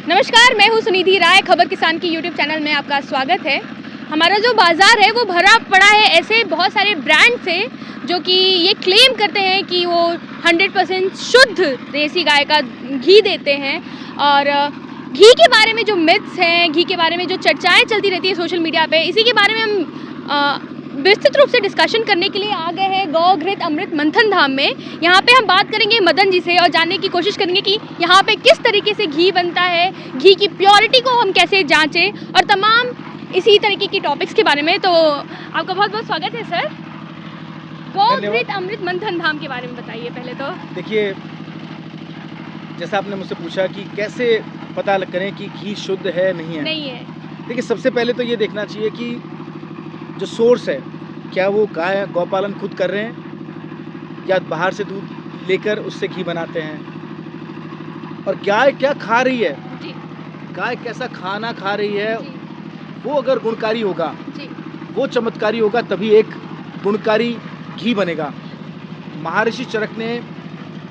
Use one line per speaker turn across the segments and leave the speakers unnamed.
नमस्कार, मैं हूँ सुनिधि राय। खबर किसान की यूट्यूब चैनल में आपका स्वागत है। हमारा जो बाज़ार है वो भरा पड़ा है ऐसे बहुत सारे ब्रांड से जो कि ये क्लेम करते हैं कि वो 100% शुद्ध देसी गाय का घी देते हैं। और घी के बारे में जो मिथ्स हैं, घी के बारे में जो चर्चाएं चलती रहती है सोशल मीडिया पे, इसी के बारे में हम विस्तृत रूप से डिस्कशन करने के लिए आ गए हैं गौ घृत अमृत मंथन धाम में। यहाँ पे हम बात करेंगे मदन जी से और जानने की कोशिश करेंगे कि यहाँ पे किस तरीके से घी बनता है, घी की प्योरिटी को हम कैसे जांचें और तमाम इसी तरीके की टॉपिक्स के बारे में। तो आपका बहुत बहुत स्वागत है सर। गौ घृत अमृत मंथन धाम के बारे में बताइए पहले तो।
देखिए, जैसा आपने मुझसे पूछा कि कैसे पता करें कि घी शुद्ध है नहीं है। देखिए, सबसे पहले तो ये देखना चाहिए कि जो सोर्स है, क्या वो गाय गौपालन खुद कर रहे हैं या बाहर से दूध लेकर उससे घी बनाते हैं, और गाय क्या खा रही है
जी।
गाय कैसा खाना खा रही है जी। वो अगर गुणकारी होगा
जी।
वो चमत्कारी होगा, तभी एक गुणकारी घी बनेगा। महर्षि चरक ने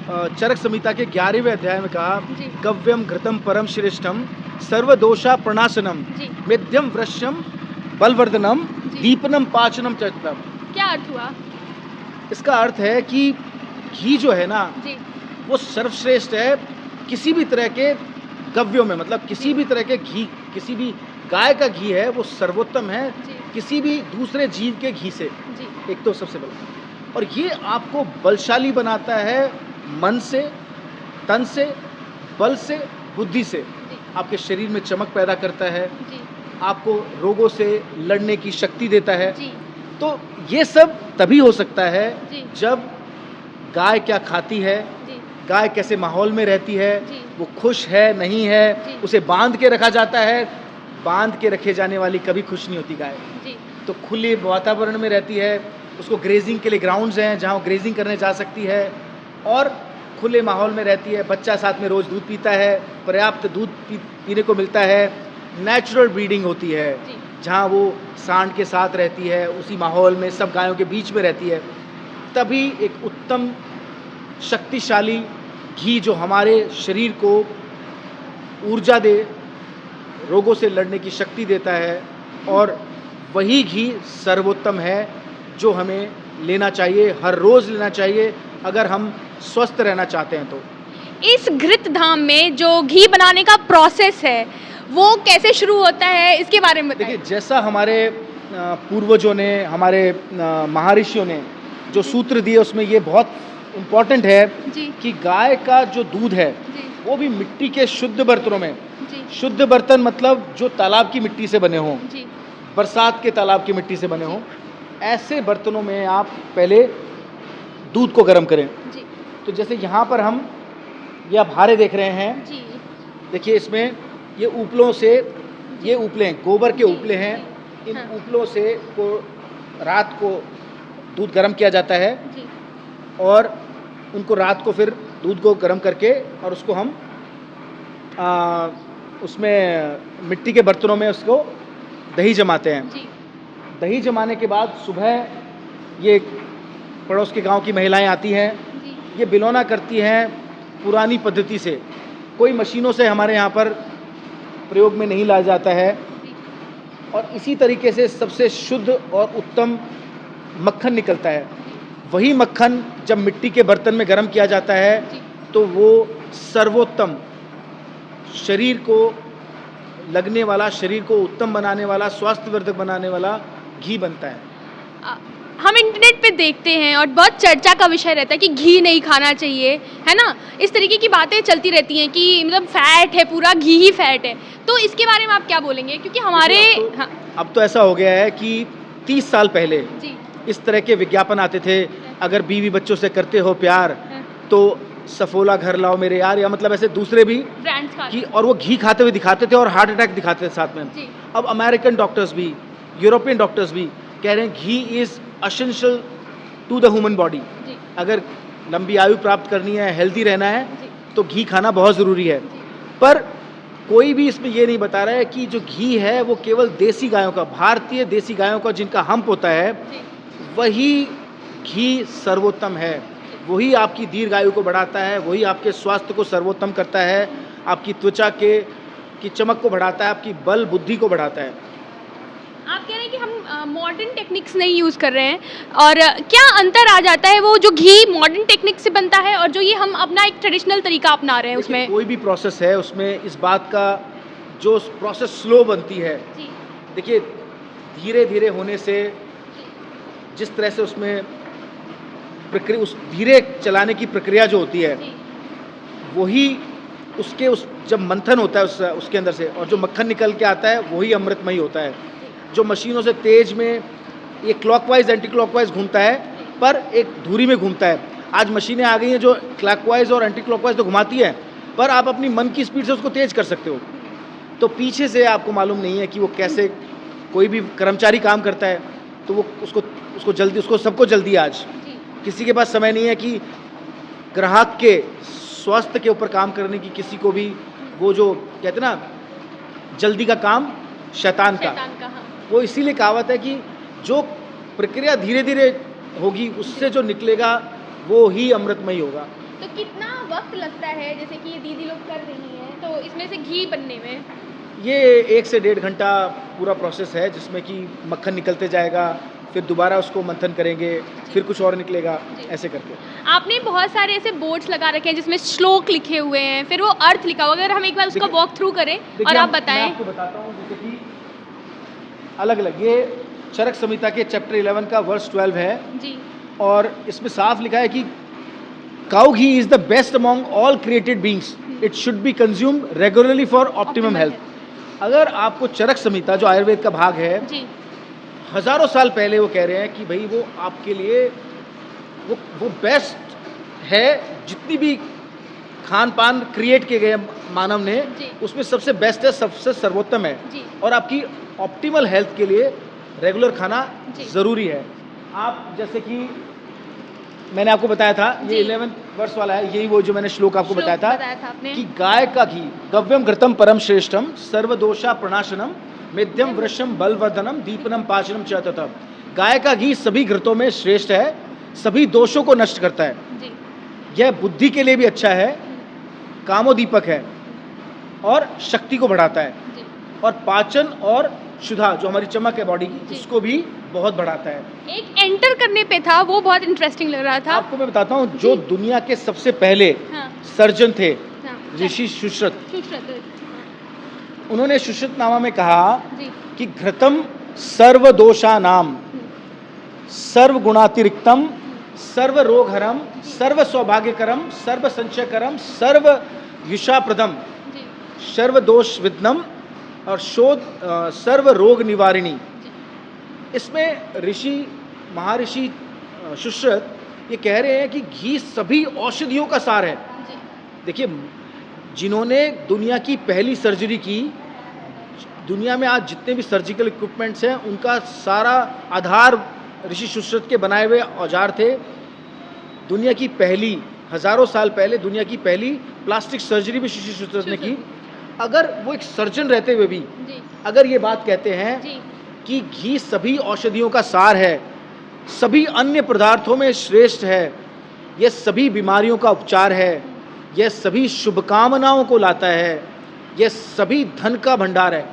चरक संहिता के 11वें अध्याय में कहा, गव्यम घृतम परम श्रेष्ठम सर्वदोषा प्रणाशनम मेध्यम वृश्यम बलवर्धनम दीपनम पाचनम चतम।
क्या अर्थ हुआ?
इसका अर्थ है कि घी जो है ना
जी।
वो सर्वश्रेष्ठ है किसी भी तरह के गव्यों में, मतलब किसी भी तरह के घी, किसी भी गाय का घी है वो सर्वोत्तम है किसी भी दूसरे जीव के घी से जी। एक तो सबसे बड़ा, और ये आपको बलशाली बनाता है मन से, तन से, बल से, बुद्धि से। आपके शरीर में चमक पैदा करता है जी। आपको रोगों से लड़ने की शक्ति देता है जी। तो ये सब तभी हो सकता है जब गाय क्या खाती है, गाय कैसे माहौल में रहती है, वो खुश है नहीं है, उसे बांध के रखा जाता है। बांध के रखे जाने वाली कभी खुश नहीं होती गाय। तो खुले वातावरण में रहती है, उसको ग्रेजिंग के लिए ग्राउंड्स हैं जहाँ वो ग्रेजिंग करने जा सकती है, और खुले माहौल में रहती है। बच्चा साथ में रोज़ दूध पीता है, पर्याप्त दूध पीने को मिलता है। नेचुरल ब्रीडिंग होती है जहाँ वो सांड के साथ रहती है, उसी माहौल में सब गायों के बीच में रहती है। तभी एक उत्तम शक्तिशाली घी जो हमारे शरीर को ऊर्जा दे, रोगों से लड़ने की शक्ति देता है, और वही घी सर्वोत्तम है जो हमें लेना चाहिए, हर रोज़ लेना चाहिए अगर हम स्वस्थ रहना चाहते हैं। तो
इस घृत धाम में जो घी बनाने का प्रोसेस है वो कैसे शुरू होता है, इसके बारे में बताइए।
देखिए, जैसा हमारे पूर्वजों ने, हमारे महर्षियों ने जो सूत्र दिए उसमें ये बहुत इम्पोर्टेंट है कि गाय का जो दूध है वो भी मिट्टी के शुद्ध बर्तनों में, शुद्ध बर्तन मतलब जो तालाब की मिट्टी से बने हों, बरसात के तालाब की मिट्टी से बने हों, ऐसे बर्तनों में आप पहले दूध को गर्म करें। तो जैसे यहाँ पर हम ये आप हारे देख रहे हैं, देखिए इसमें ये उपलों से, ये उपले गोबर के उपले हैं, इन उपलों से को रात को दूध गर्म किया जाता है और उनको रात को फिर दूध को गर्म करके और उसको हम उसमें मिट्टी के बर्तनों में उसको दही जमाते हैं। दही जमाने के बाद सुबह ये पड़ोस के गांव की महिलाएं आती हैं, ये बिलौना करती हैं पुरानी पद्धति से, कोई मशीनों से हमारे यहाँ पर प्रयोग में नहीं लाया जाता है। और इसी तरीके से सबसे शुद्ध और उत्तम मक्खन निकलता है। वही मक्खन जब मिट्टी के बर्तन में गर्म किया जाता है तो वो सर्वोत्तम, शरीर को लगने वाला, शरीर को उत्तम बनाने वाला, स्वास्थ्यवर्धक बनाने वाला घी बनता है।
हम इंटरनेट पे देखते हैं और बहुत चर्चा का विषय रहता है कि घी नहीं खाना चाहिए, है ना, इस तरीके की बातें चलती रहती हैं कि मतलब फैट है, पूरा घी ही फैट है। तो इसके बारे में आप क्या बोलेंगे? क्योंकि हमारे
अब तो ऐसा हो गया है कि 30 साल पहले इस तरह के विज्ञापन आते थे, अगर बीवी बच्चों से करते हो प्यार तो सफोला घर लाओ मेरे यार, या मतलब ऐसे दूसरे भी
ब्रांड्स
की, और वो घी खाते हुए दिखाते थे और हार्ट अटैक दिखाते थे साथ में। अब अमेरिकन डॉक्टर्स भी, यूरोपियन डॉक्टर्स भी कह रहे हैं ghee is essential to the human body. अगर लंबी आयु प्राप्त करनी है, हेल्दी रहना है, तो घी खाना बहुत ज़रूरी है। पर कोई भी इसमें ये नहीं बता रहा है कि जो घी है वो केवल देसी गायों का, भारतीय देसी गायों का जिनका हम्प होता है, वही घी सर्वोत्तम है। वही आपकी दीर्घायु को बढ़ाता है, वही आपके स्वास्थ्य को सर्वोत्तम करता है, आपकी त्वचा के आपकी चमक को बढ़ाता है, आपकी बल बुद्धि को बढ़ाता है।
आप कह रहे हैं कि हम मॉडर्न टेक्निक्स नहीं यूज़ कर रहे हैं, और क्या अंतर आ जाता है वो जो घी मॉडर्न टेक्निक से बनता है और जो ये हम अपना एक ट्रेडिशनल तरीका अपना रहे हैं
देखिए,
उसमें?
कोई भी प्रोसेस है उसमें इस बात का जो प्रोसेस स्लो बनती है,
जी
देखिए धीरे धीरे होने से जिस तरह से उसमें प्रक्रिया, उस धीरे चलाने की प्रक्रिया जो होती है
जी
वही उसके उस जब मंथन होता है उसके अंदर से और जो मक्खन निकल के आता है वही अमृतमयी होता है। जो मशीनों से तेज में ये क्लॉकवाइज एंटी क्लॉकवाइज घूमता है पर एक धुरी में घूमता है। आज मशीनें आ गई हैं जो क्लॉकवाइज और एंटी क्लॉकवाइज तो घुमाती हैं, पर आप अपनी मन की स्पीड से उसको तेज कर सकते हो। तो पीछे से आपको मालूम नहीं है कि वो कैसे, कोई भी कर्मचारी काम करता है तो वो उसको जल्दी, उसको सबको जल्दी आज
जी
किसी के पास समय नहीं है कि ग्राहक के स्वास्थ्य के ऊपर काम करने की, किसी को भी वो जो कहते ना जल्दी का काम शैतान का,
हाँ।
वो इसीलिए कहावत है कि जो प्रक्रिया धीरे धीरे होगी उससे जो निकलेगा वो ही अमृतमयी होगा।
तो कितना वक्त लगता है, जैसे कि ये दीदी लोग कर रही हैं तो इसमें से घी बनने में?
ये 1 से 1.5 घंटा पूरा प्रोसेस है जिसमें कि मक्खन निकलते जाएगा, फिर दोबारा उसको मंथन करेंगे, फिर कुछ और निकलेगा, ऐसे करके।
आपने बहुत सारे ऐसे बोर्ड्स लगा रखे हैं जिसमें श्लोक लिखे हुए हैं, फिर वो अर्थ लिखा हुआ, अगर हम एक बार उसका वॉक थ्रू करें और आप
मैं
बताएं।
आपको बताता हूँ, जैसे कि अलग अलग ये चरक संहिता के चैप्टर 11 का वर्स 12 है
जी
और इसमें साफ लिखा है कि cow ghee is the best among all created beings, it should be consumed regularly for optimum health. अगर आपको चरक संहिता जो आयुर्वेद का भाग है,
जी
हजारों साल पहले वो कह रहे हैं कि भाई वो आपके लिए वो बेस्ट है, जितनी भी खान पान क्रिएट किए गए मानव ने
जी।
उसमें सबसे बेस्ट है, सबसे सर्वोत्तम है
जी
और आपकी ऑप्टिमल हेल्थ के लिए रेगुलर खाना
जी।
ज़रूरी है। आप जैसे कि मैंने आपको बताया था, ये
जी।
11 वर्ष वाला है, यही वो जो मैंने श्लोक आपको बताया था
आपने।
कि गाय का घी गव्यम घृतम परम श्रेष्ठम सर्वदोषा प्रणाशनम मेध्यम वृषम बलवर्धनम दीपनम पाचनम च तथा। गाय का घी सभी घृतों में श्रेष्ठ है, सभी दोषों को नष्ट करता है,
जी
यह बुद्धि के लिए भी अच्छा है, कामोदीपक है और शक्ति को बढ़ाता है
जी
और पाचन और शुद्धा जो हमारी चमक है बॉडी की
जी।
उसको भी बहुत बढ़ाता है।
एक एंटर करने पे था वो बहुत इंटरेस्टिंग लग रहा था।
आपको मैं बताता हूँ, जो दुनिया के सबसे पहले
हाँ
सर्जन थे
हाँ
ऋषि सुश्रुत,
सुश्रुत,
उन्होंने सुश्रुतनामा में कहा
जी
कि घृतम सर्वदोषा नाम सर्व गुणातिरिक्तम सर्व रोगहरम सर्व सौभाग्यकरम सर्व संचयकरम सर्व युषाप्रदम
जी
सर्व दोष विद्नम और शोध सर्व रोग निवारिणी।
जी
इसमें ऋषि महर्षि सुश्रुत ये कह रहे हैं कि घी सभी औषधियों का सार है।
जी
देखिए, जिन्होंने दुनिया की पहली सर्जरी की, दुनिया में आज जितने भी सर्जिकल इक्विपमेंट्स हैं उनका सारा आधार ऋषि सुश्रुत के बनाए हुए औजार थे। दुनिया की पहली, हजारों साल पहले दुनिया की पहली प्लास्टिक सर्जरी भी ऋषि सुश्रुत ने की। अगर वो एक सर्जन रहते हुए भी
जी
अगर ये बात कहते हैं
जी
कि घी सभी औषधियों का सार है, सभी अन्य पदार्थों में श्रेष्ठ है, यह सभी बीमारियों का उपचार है, यह सभी शुभकामनाओं को लाता है, यह सभी धन का भंडार है।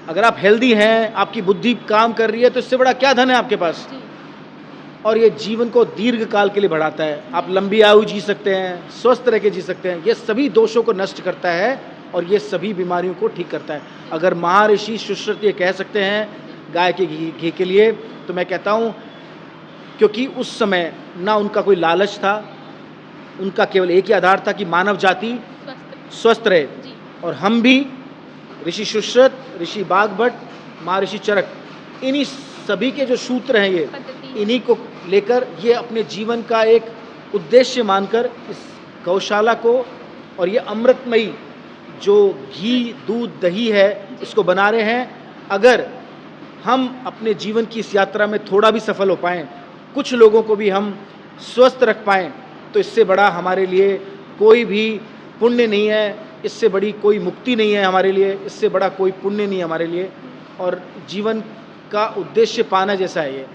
अगर आप हेल्दी हैं, आपकी बुद्धि काम कर रही है, तो इससे बड़ा क्या धन है आपके पास।
जी
और ये जीवन को दीर्घ काल के लिए बढ़ाता है, आप लंबी आयु जी सकते हैं, स्वस्थ रह के जी सकते हैं। ये सभी दोषों को नष्ट करता है और ये सभी बीमारियों को ठीक करता है। अगर महर्षि सुश्रुत ये कह सकते हैं गाय के घी के लिए, तो मैं कहता हूँ क्योंकि उस समय ना उनका कोई लालच था, उनका केवल एक ही आधार था कि मानव जाति स्वस्थ रहे।
जी
और हम भी ऋषि सुश्रुत, ऋषि बागभट्ट, महर्षि चरक, इन्हीं सभी के जो सूत्र हैं ये, इन्हीं को लेकर ये अपने जीवन का एक उद्देश्य मानकर इस गौशाला को और ये अमृतमयी जो घी दूध दही है इसको बना रहे हैं। अगर हम अपने जीवन की इस यात्रा में थोड़ा भी सफल हो पाएँ, कुछ लोगों को भी हम स्वस्थ रख पाएँ, तो इससे बड़ा हमारे लिए कोई भी पुण्य नहीं है, इससे बड़ी कोई मुक्ति नहीं है हमारे लिए, इससे बड़ा कोई पुण्य नहीं है हमारे लिए। और जीवन का उद्देश्य पाना जैसा है ये।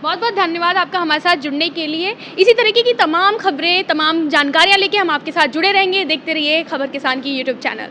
बहुत बहुत धन्यवाद आपका हमारे साथ जुड़ने के लिए। इसी तरीके की तमाम खबरें, तमाम जानकारियाँ लेके हम आपके साथ जुड़े रहेंगे। देखते रहिए खबर किसान की यूट्यूब चैनल।